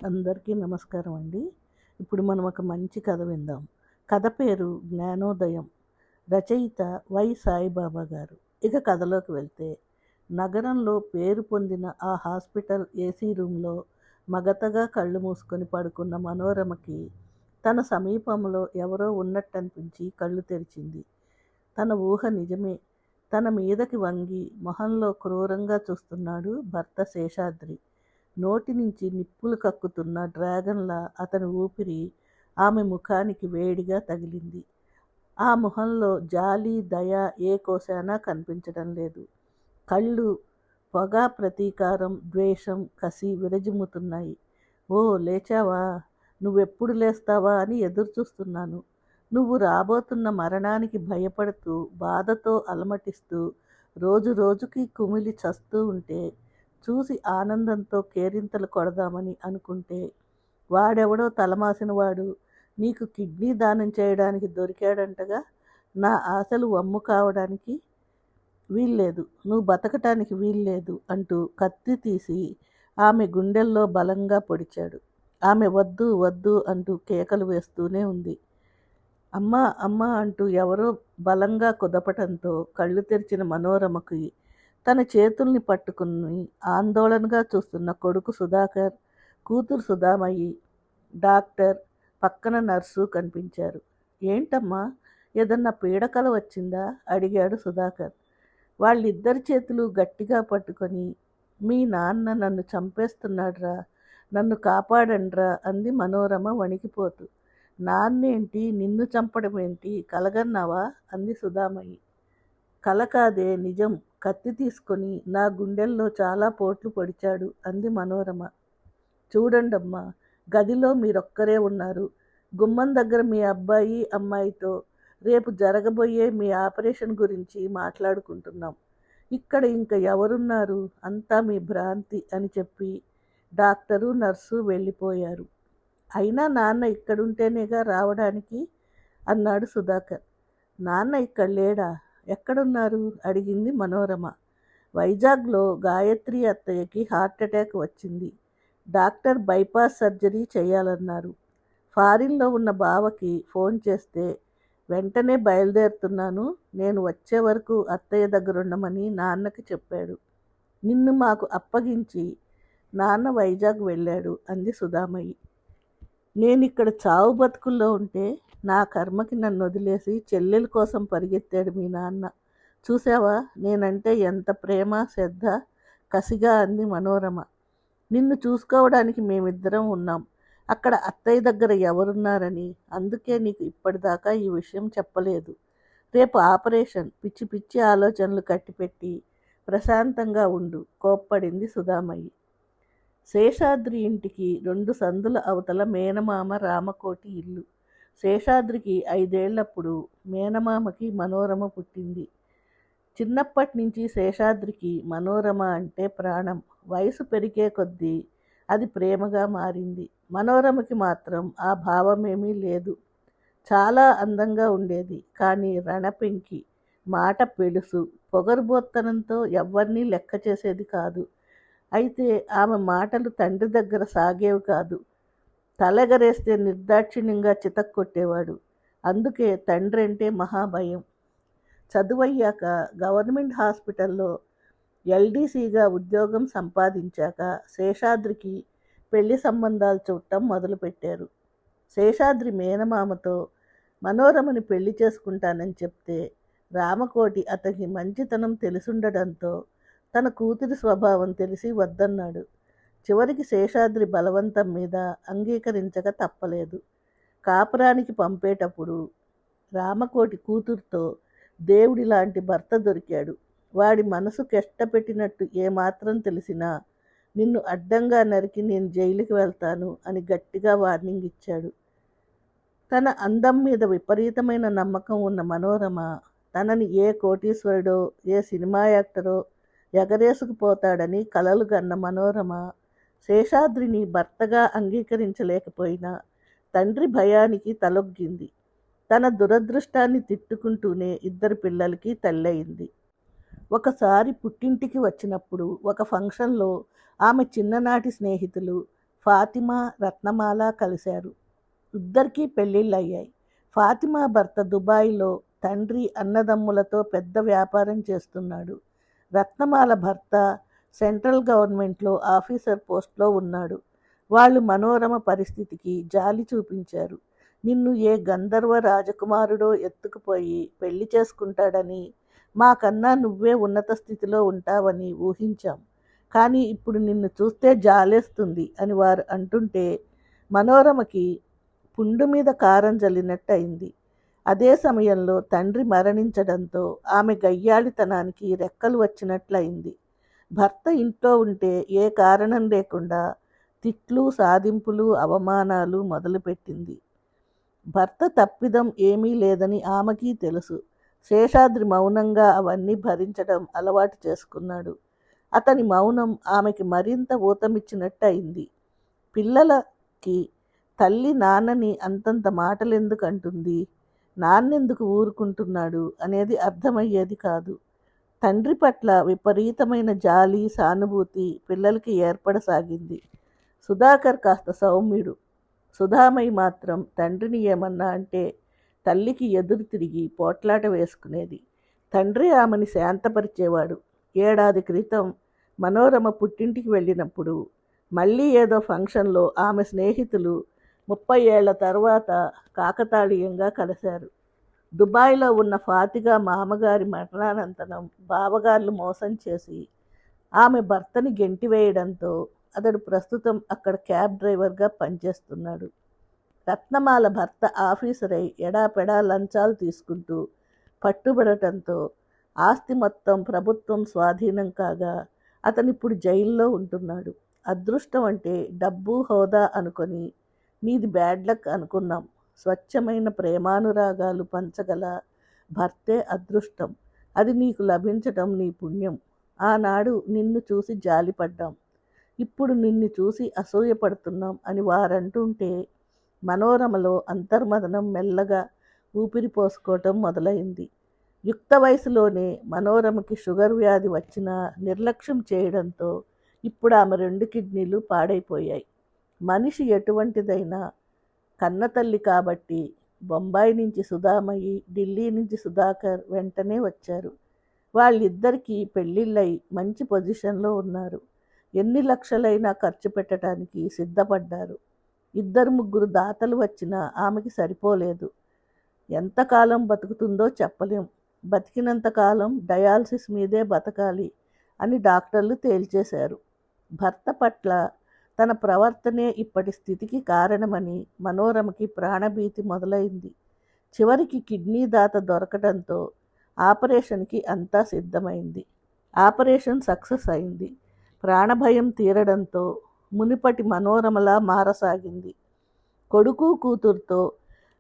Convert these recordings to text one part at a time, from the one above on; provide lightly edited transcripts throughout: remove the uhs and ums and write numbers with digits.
అందరికీ నమస్కారం అండి. ఇప్పుడు మనం ఒక మంచి కథ విందాం. కథ పేరు 'జ్ఞానోదయం'. రచయిత వై. సాయిబాబా గారు. ఇక కథలోకి వెళ్తే, నగరంలో పేరు పొందిన ఆ హాస్పిటల్ ఏసీ రూమ్‌లో మగతగా కళ్ళు మూసుకొని పడుకున్న మనోరమకి తన సమీపంలో ఎవరో ఉన్నట్టనిపించి కళ్ళు తెరిచింది. తన ఊహ నిజమే. తన మీదకి వంగి మొహంలో క్రూరంగా చూస్తున్నాడు భర్త శేషాద్రి. నోటి నుంచి నిప్పులు కక్కుతున్న డ్రాగన్‌లా అతని ఊపిరి ఆమె ముఖానికి వేడిగా తగిలింది. ఆ మొహంలో జాలి, దయ ఏ కోశానా కనిపించడం లేదు. కళ్ళు పొగ, ప్రతీకారం, ద్వేషం, కసి విరజిమ్ముతున్నాయి. ఓ లేచావా? నువ్వెప్పుడు లేస్తావా అని ఎదురుచూస్తున్నాను. నువ్వు రాబోతున్న మరణానికి భయపడుతూ, బాధతో అలమటిస్తూ, రోజు రోజుకి కుమిలి చస్తూ ఉంటే చూసి ఆనందంతో కేరింతలు కొడదామని అనుకుంటే, వాడెవడో తలమాసినవాడు నీకు కిడ్నీ దానం చేయడానికి దొరికాడంటగా. నా ఆశలు వమ్ము కావడానికి వీల్లేదు, నువ్వు బతకటానికి వీల్లేదు అంటూ కత్తి తీసి ఆమె గుండెల్లో బలంగా పొడిచాడు. ఆమె వద్దు వద్దు అంటూ కేకలు వేస్తూనే ఉంది. అమ్మా అమ్మా అంటూ ఎవరో బలంగా కుదపటంతో కళ్ళు తెరిచిన మనోరమకి తన చేతుల్ని పట్టుకుని ఆందోళనగా చూస్తున్న కొడుకు సుధాకర్, కూతురు సుధామయ్యి, డాక్టర్, పక్కన నర్సు కనిపించారు. ఏంటమ్మా, ఏదన్నా పీడకల వచ్చిందా? అడిగాడు సుధాకర్. వాళ్ళిద్దరి చేతులు గట్టిగా పట్టుకొని, మీ నాన్న నన్ను చంపేస్తున్నాడ్రా, నన్ను కాపాడండ్రా అంది మనోరమ వణికిపోతూ. నాన్నేంటి, నిన్ను చంపడమేంటి, కలగన్నావా అంది సుధామయ్యి. కల కాదే, నిజం. కత్తి తీసుకొని నా గుండెల్లో చాలా పోట్లు పొడిచాడు అంది మనోరమ. చూడండమ్మా, గదిలో మీరొక్కరే ఉన్నారు. గుమ్మం దగ్గర మీ అబ్బాయి అమ్మాయితో రేపు జరగబోయే మీ ఆపరేషన్ గురించి మాట్లాడుకుంటున్నాం. ఇక్కడ ఇంక ఎవరున్నారు? అంతా మీ భ్రాంతి అని చెప్పి డాక్టరు, నర్సు వెళ్ళిపోయారు. అయినా నాన్న ఇక్కడుంటేనేగా రావడానికి అన్నాడు సుధాకర్. నాన్న ఇక్కడ లేడా? ఎక్కడున్నారు అడిగింది మనోరమ. వైజాగ్లో గాయత్రి అత్తయ్యకి హార్ట్అటాక్ వచ్చింది. డాక్టర్ బైపాస్ సర్జరీ చేయాలన్నారు. ఫారిన్లో ఉన్న బావకి ఫోన్ చేస్తే వెంటనే బయలుదేరుతున్నాను, నేను వచ్చే వరకు అత్తయ్య దగ్గరుండమని నాన్నకి చెప్పాడు. నిన్ను మాకు అప్పగించి నాన్న వైజాగ్ వెళ్ళాడు అంది సుధామయ్యి. నేనిక్కడ చావు బతుకుల్లో ఉంటే నా కర్మకి నన్ను వదిలేసి చెల్లెల కోసం పరిగెత్తాడు మీ నాన్న. చూసావా నేనంటే ఎంత ప్రేమ, శ్రద్ధ, కసిగా అంది మనోరమ. నిన్ను చూసుకోవడానికి మేమిద్దరం ఉన్నాం. అక్కడ అత్తయ్య దగ్గర ఎవరున్నారని, అందుకే నీకు ఇప్పటిదాకా ఈ విషయం చెప్పలేదు. రేపు ఆపరేషన్, పిచ్చి పిచ్చి ఆలోచనలు కట్టిపెట్టి ప్రశాంతంగా ఉండు కోప్పడింది సుధామయ్యి. శేషాద్రి ఇంటికి 2 సందుల అవతల మేనమామ రామకోటి ఇల్లు. శేషాద్రికి 5 ఏళ్లప్పుడు మేనమామకి మనోరమ పుట్టింది. చిన్నప్పటి నుంచి శేషాద్రికి మనోరమ అంటే ప్రాణం. వయసు పెరిగే కొద్దీ అది ప్రేమగా మారింది. మనోరమకి మాత్రం ఆ భావమేమీ లేదు. చాలా అందంగా ఉండేది, కానీ రణపెంకి, మాట పెలుసు, పొగరుబోత్తనంతో ఎవ్వరినీ లెక్క చేసేది కాదు. అయితే ఆమె మాటలు తండ్రి దగ్గర సాగేవి కాదు. తలెగరేస్తే నిర్దాక్షిణ్యంగా చితక్కొట్టేవాడు. అందుకే తండ్రి అంటే మహాభయం. చదువయ్యాక గవర్నమెంట్ హాస్పిటల్లో ఎల్డీసీగా ఉద్యోగం సంపాదించాక శేషాద్రికి పెళ్లి సంబంధాలు చూడటం మొదలుపెట్టారు. శేషాద్రి మేనమామతో మనోరమని పెళ్లి చేసుకుంటానని చెప్తే రామకోటి అతనికి మంచితనం తెలిసుండడంతో తన కూతురి స్వభావం తెలిసి వద్దన్నాడు. చివరికి శేషాద్రి బలవంతం మీద అంగీకరించక తప్పలేదు. కాపురానికి పంపేటప్పుడు రామకోటి కూతురుతో దేవుడి లాంటి భర్త దొరికాడు. వాడి మనసు కష్టపెట్టినట్టు ఏమాత్రం తెలిసినా నిన్ను అడ్డంగా నరికి నేను జైలుకి వెళ్తాను అని గట్టిగా వార్నింగ్ ఇచ్చాడు. తన అందం మీద విపరీతమైన నమ్మకం ఉన్న మనోరమ తనని ఏ కోటీశ్వరుడో, ఏ సినిమా యాక్టరో ఎగరేసుకుపోతాడని కలలు గన్న మనోరమ శేషాద్రిని భర్తగా అంగీకరించలేకపోయినా తండ్రి భయానికి తలొగ్గింది. తన దురదృష్టాన్ని తిట్టుకుంటూనే 2 పిల్లలకి తల్లయింది. ఒకసారి పుట్టింటికి వచ్చినప్పుడు ఒక ఫంక్షన్లో ఆమె చిన్ననాటి స్నేహితులు ఫాతిమా, రత్నమాల కలిశారు. ఇద్దరికీ పెళ్ళిళ్ళయ్యాయి. ఫాతిమా భర్త దుబాయ్లో తండ్రి అన్నదమ్ములతో పెద్ద వ్యాపారం చేస్తున్నాడు. రత్నమాల భర్త సెంట్రల్ గవర్నమెంట్లో ఆఫీసర్ పోస్ట్లో ఉన్నాడు. వాళ్ళు మనోరమ పరిస్థితికి జాలి చూపించారు. నిన్ను ఏ గంధర్వ రాజకుమారుడో ఎత్తుకుపోయి పెళ్లి చేసుకుంటాడని, మాకన్నా నువ్వే ఉన్నత స్థితిలో ఉంటావని ఊహించాం. కానీ ఇప్పుడు నిన్ను చూస్తే జాలేస్తుంది అని వారు అంటుంటే మనోరమకి పుండు మీద కారం జల్లినట్టు అయింది. అదే సమయంలో తండ్రి మరణించడంతో ఆమె గయ్యాళితనానికి రెక్కలు వచ్చినట్లయింది. భర్త ఇంట్లో ఉంటే ఏ కారణం లేకుండా తిట్లు, సాధింపులు, అవమానాలు మొదలుపెట్టింది. భర్త తప్పిదం ఏమీ లేదని ఆమెకి తెలుసు. శేషాద్రి మౌనంగా అవన్నీ భరించడం అలవాటు చేసుకున్నాడు. అతని మౌనం ఆమెకి మరింత ఊతమిచ్చినట్టు అయింది. పిల్లలకి తల్లి నాన్నని అంతంత మాటలెందుకు అంటుంది, నాన్నెందుకు ఊరుకుంటున్నాడు అనేది అర్థమయ్యేది కాదు. తండ్రి పట్ల విపరీతమైన జాలి, సానుభూతి పిల్లలకి ఏర్పడసాగింది. సుధాకర్ కాస్త సౌమ్యుడు. సుధామయ్య మాత్రం తండ్రిని ఏమన్నా అంటే తల్లికి ఎదురు తిరిగి పోట్లాట వేసుకునేది. తండ్రి ఆమెని శాంతపరిచేవాడు. ఏడాది క్రితం మనోరమ పుట్టింటికి వెళ్ళినప్పుడు మళ్ళీ ఏదో ఫంక్షన్లో ఆమె స్నేహితులు 30 ఏళ్ల తర్వాత కాకతాళీయంగా కలిశారు. దుబాయ్లో ఉన్న ఫాతిగా మామగారి మరణానంతరం బావగార్లు మోసం చేసి ఆమె భర్తని గెంటివేయడంతో అతడు ప్రస్తుతం అక్కడ క్యాబ్ డ్రైవర్గా పనిచేస్తున్నాడు. రత్నమాల భర్త ఆఫీసరై ఎడాపెడా లంచాలు తీసుకుంటూ పట్టుబడటంతో ఆస్తి మొత్తం ప్రభుత్వం స్వాధీనం కాగా అతనిప్పుడు జైల్లో ఉంటున్నాడు. అదృష్టం అంటే డబ్బు, హోదా అనుకొని నీది బ్యాడ్ లక్ అనుకున్నాం. స్వచ్ఛమైన ప్రేమానురాగాలు పంచగల భర్తే అదృష్టం. అది నీకు లభించటం నీ పుణ్యం. ఆనాడు నిన్ను చూసి జాలిపడ్డాం, ఇప్పుడు నిన్ను చూసి అసూయపడుతున్నాం అని వారంటుంటే మనోరమలో అంతర్మదనం మెల్లగా ఊపిరి పోసుకోవటం మొదలైంది. యుక్త వయసులోనే మనోరమకి షుగర్ వ్యాధి వచ్చినా నిర్లక్ష్యం చేయడంతో ఇప్పుడు ఆమె 2 కిడ్నీలు పాడైపోయాయి. మనిషి ఎటువంటిదైనా కన్నతల్లి కాబట్టి బొంబాయి నుంచి సుధామయ్యి, ఢిల్లీ నుంచి సుధాకర్ వెంటనే వచ్చారు. వాళ్ళిద్దరికీ పెళ్ళిళ్ళై మంచి పొజిషన్లో ఉన్నారు. ఎన్ని లక్షలైనా ఖర్చు పెట్టడానికి సిద్ధపడ్డారు. 2-3 దాతలు వచ్చినా ఆమెకి సరిపోలేదు. ఎంతకాలం బతుకుతుందో చెప్పలేం. బతికినంతకాలం డయాలసిస్ మీదే బతకాలి అని డాక్టర్లు తేల్చేశారు. భర్త పట్ల తన ప్రవర్తనే ఇప్పటి స్థితికి కారణమని మనోరమకి ప్రాణభీతి మొదలైంది. చివరికి కిడ్నీ దాత దొరకడంతో ఆపరేషన్కి అంతా సిద్ధమైంది. ఆపరేషన్ సక్సెస్ అయింది. ప్రాణభయం తీరడంతో మునిపటి మనోరమలా మారసాగింది. కొడుకు కూతురుతో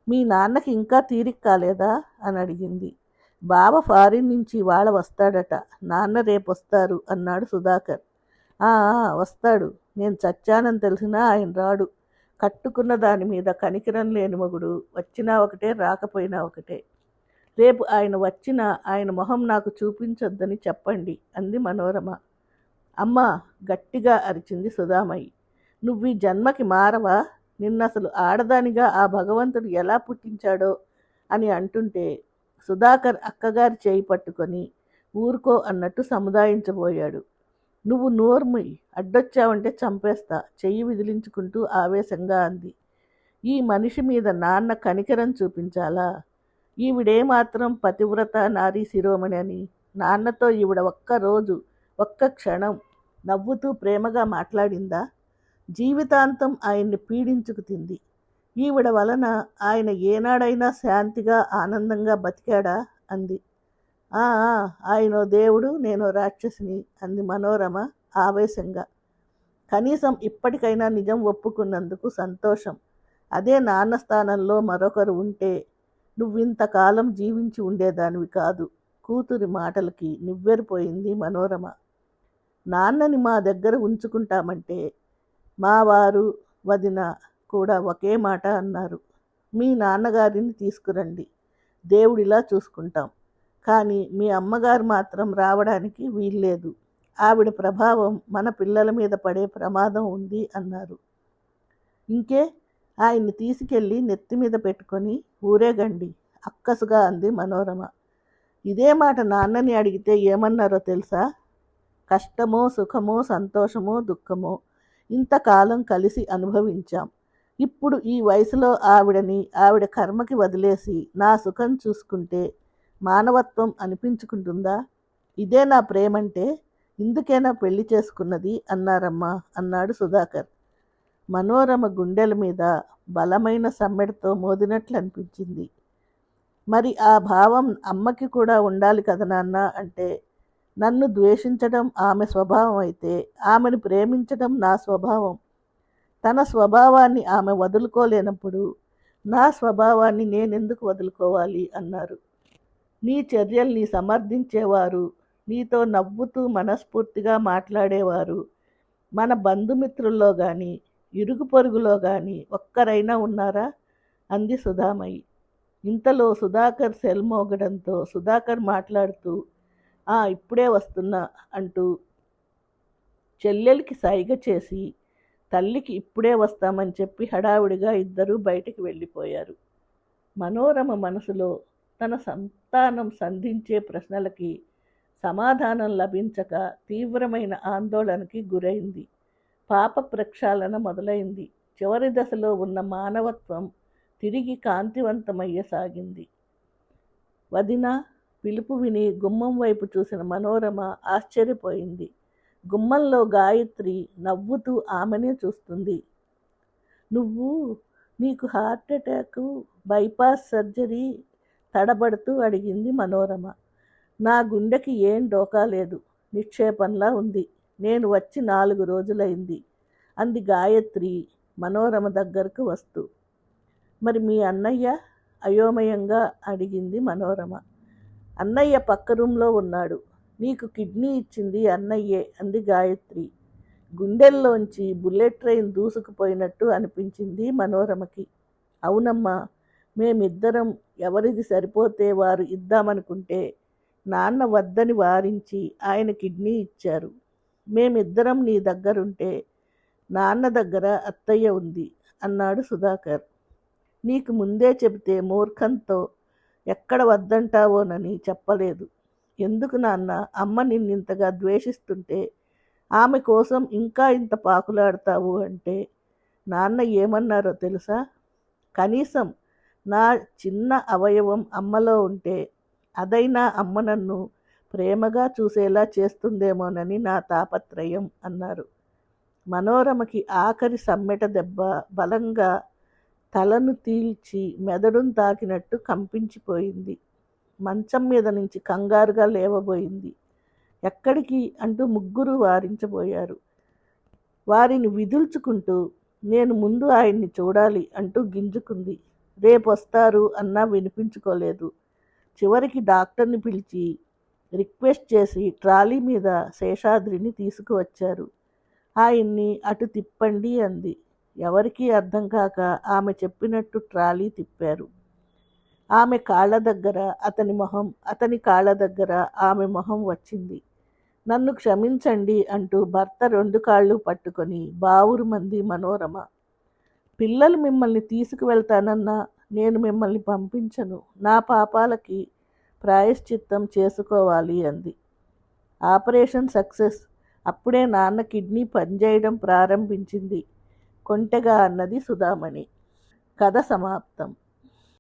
మీ నాన్నకి ఇంకా తీరిక కాలేదా అని అడిగింది. బావ ఫారిన్ నుంచి ఇవాళ వస్తాడట, నాన్న రేపొస్తారు అన్నాడు సుధాకర్. వస్తాడు, నేను చచ్చానని తెలిసినా ఆయన రాడు. కట్టుకున్న దాని మీద కనికరం లేని మొగుడు వచ్చినా ఒకటే, రాకపోయినా ఒకటే. రేపు ఆయన వచ్చినా ఆయన మొహం నాకు చూపించొద్దని చెప్పండి అంది మనోరమ. అమ్మా, గట్టిగా అరిచింది సుధామయ్యి. నువ్వు ఈ జన్మకి మారవా? నిన్నసలు ఆడదానిగా ఆ భగవంతుడు ఎలా పుట్టించాడో అని అంటుంటే సుధాకర్ అక్కగారి చేయి పట్టుకొని ఊరుకో అన్నట్టు సముదాయించబోయాడు. నువ్వు నోర్ముయ్, అడ్డొచ్చావంటే చంపేస్తా, చెయ్యి విదిలించుకుంటూ ఆవేశంగా అంది. ఈ మనిషి మీద నాన్న కనికరం చూపించాలా? ఈవిడేమాత్రం పతివ్రత, నారీ శిరోమణి అని నాన్నతో ఈవిడ ఒక్కరోజు, ఒక్క క్షణం నవ్వుతూ ప్రేమగా మాట్లాడిందా? జీవితాంతం ఆయన్ని పీడించుకు తింది. ఈవిడ వలన ఆయన ఏనాడైనా శాంతిగా, ఆనందంగా బతికాడా అంది. ఆయనో దేవుడు, నేనో రాక్షసిని అంది మనోరమ ఆవేశంగా. కనీసం ఇప్పటికైనా నిజం ఒప్పుకున్నందుకు సంతోషం. అదే నాన్న స్థానంలో మరొకరు ఉంటే నువ్వింతకాలం జీవించి ఉండేదానివి కాదు. కూతురి మాటలకి నివ్వెరపోయింది మనోరమ. నాన్నని మా దగ్గర ఉంచుకుంటామంటే మా వారు, వదిన కూడా ఒకే మాట అన్నారు. మీ నాన్నగారిని తీసుకురండి, దేవుడిలా చూసుకుంటాం. కానీ మీ అమ్మగారు మాత్రం రావడానికి వీల్లేదు. ఆవిడ ప్రభావం మన పిల్లల మీద పడే ప్రమాదం ఉంది అన్నారు. ఇంకే ఆయన్ని తీసుకెళ్ళి నెత్తి మీద పెట్టుకొని ఊరేగండి అక్కసుగా అంది మనోరమ. ఇదే మాట నాన్నని అడిగితే ఏమన్నారో తెలుసా? కష్టమో సుఖమో సంతోషమో దుఃఖమో ఇంతకాలం కలిసి అనుభవించాం. ఇప్పుడు ఈ వయసులో ఆవిడ కర్మకి వదిలేసి నా సుఖం చూసుకుంటే మానవత్వం అనిపించుకుంటుందా? ఇదే నా ప్రేమంటే ఇందుకేనా పెళ్లి చేసుకున్నది అన్నారమ్మా అన్నాడు సుధాకర్. మనోరమ గుండెల మీద బలమైన సమ్మెడతో మోదినట్లు అనిపించింది. మరి ఆ భావం అమ్మకి కూడా ఉండాలి కదా నాన్న అంటే, నన్ను ద్వేషించడం ఆమె స్వభావం అయితే ఆమెను ప్రేమించడం నా స్వభావం. తన స్వభావాన్ని ఆమె వదులుకోలేనప్పుడు నా స్వభావాన్ని నేనెందుకు వదులుకోవాలి అన్నారు. నీ చర్యల్ని సమర్థించేవారు, నీతో నవ్వుతూ మనస్ఫూర్తిగా మాట్లాడేవారు మన బంధుమిత్రుల్లో కానీ ఇరుగు పొరుగులో కానీ ఒక్కరైనా ఉన్నారా అంది సుధామయ్యి. ఇంతలో సుధాకర్ సెల్ మోగడంతో సుధాకర్ మాట్లాడుతూ ఇప్పుడే వస్తున్నా అంటూ చెల్లెలికి సైగ చేసి తల్లికి ఇప్పుడే వస్తామని చెప్పి హడావుడిగా ఇద్దరూ బయటికి వెళ్ళిపోయారు. మనోరమ మనసులో తన సంతానం సంధించే ప్రశ్నలకి సమాధానం లభించక తీవ్రమైన ఆందోళనకి గురైంది. పాప ప్రక్షాళన మొదలైంది. చివరి దశలో ఉన్న మానవత్వం తిరిగి కాంతివంతమయ్యసాగింది. వదినా పిలుపు విని గుమ్మం వైపు చూసిన మనోరమ ఆశ్చర్యపోయింది. గుమ్మంలో గాయత్రి నవ్వుతూ ఆమెనే చూస్తుంది. నీకు హార్ట్ అటాకు, బైపాస్ సర్జరీ తడబడుతూ అడిగింది మనోరమ. నా గుండెకి ఏం డోకా లేదు, నిక్షేపంలా ఉంది. నేను వచ్చి 4 రోజులైంది అంది గాయత్రి మనోరమ దగ్గరకు వస్తూ. మరి మీ అన్నయ్య అయోమయంగా అడిగింది మనోరమ. అన్నయ్య పక్క రూంలో ఉన్నాడు. నీకు కిడ్నీ ఇచ్చింది అన్నయ్యే అంది గాయత్రి. గుండెల్లోంచి బుల్లెట్ ట్రైన్ దూసుకుపోయినట్టు అనిపించింది మనోరమకి. అవునమ్మా, మేమిద్దరం ఎవరిది సరిపోతే వారు ఇద్దామనుకుంటే నాన్న వద్దని వారించి ఆయన కిడ్నీ ఇచ్చారు. మేమిద్దరం నీ దగ్గరుంటే నాన్న దగ్గర అత్తయ్య ఉంది అన్నాడు సుధాకర్. నీకు ముందే చెబితే మూర్ఖంతో ఎక్కడ వద్దంటావోనని చెప్పలేదు. ఎందుకు నాన్న, అమ్మ నిన్నింతగా ద్వేషిస్తుంటే ఆమె కోసం ఇంకా ఇంత పాకులాడతావు అంటే నాన్న ఏమన్నారో తెలుసా? కనీసం నా చిన్న అవయవం అమ్మలో ఉంటే అదైనా అమ్మ నన్ను ప్రేమగా చూసేలా చేస్తుందేమోనని నా తాపత్రయం అన్నారు. మనోరమకి ఆఖరి సమ్మెట దెబ్బ బలంగా తలను తీల్చి మెదడును తాకినట్టు కంపించిపోయింది. మంచం మీద నుంచి కంగారుగా లేవబోయింది. ఎక్కడికి అంటూ ముగ్గురు వారించబోయారు. వారిని విదుల్చుకుంటూ నేను ముందు ఆయన్ని చూడాలి అంటూ గింజుకుంది. రేపొస్తారు అన్నా వినిపించుకోలేదు. చివరికి డాక్టర్ని పిలిచి రిక్వెస్ట్ చేసి ట్రాలీ మీద శేషాద్రిని తీసుకువచ్చారు. ఆయన్ని అటు తిప్పండి అంది. ఎవరికీ అర్థం కాక ఆమె చెప్పినట్టు ట్రాలీ తిప్పారు. ఆమె కాళ్ళ దగ్గర అతని మొహం, అతని కాళ్ళ దగ్గర ఆమె మొహం వచ్చింది. నన్ను క్షమించండి అంటూ భర్త 2 కాళ్ళు పట్టుకొని బావురుమంది మనోరమ. పిల్లలు మిమ్మల్ని తీసుకువెళ్తానన్నా నేను మిమ్మల్ని పంపించను. నా పాపాలకి ప్రాయశ్చిత్తం చేసుకోవాలి అంది. Operation success. అప్పుడే నాన్న కిడ్నీ పనిచేయడం ప్రారంభించింది కొంటెగా అన్నది సుధామణి. కథ సమాప్తం.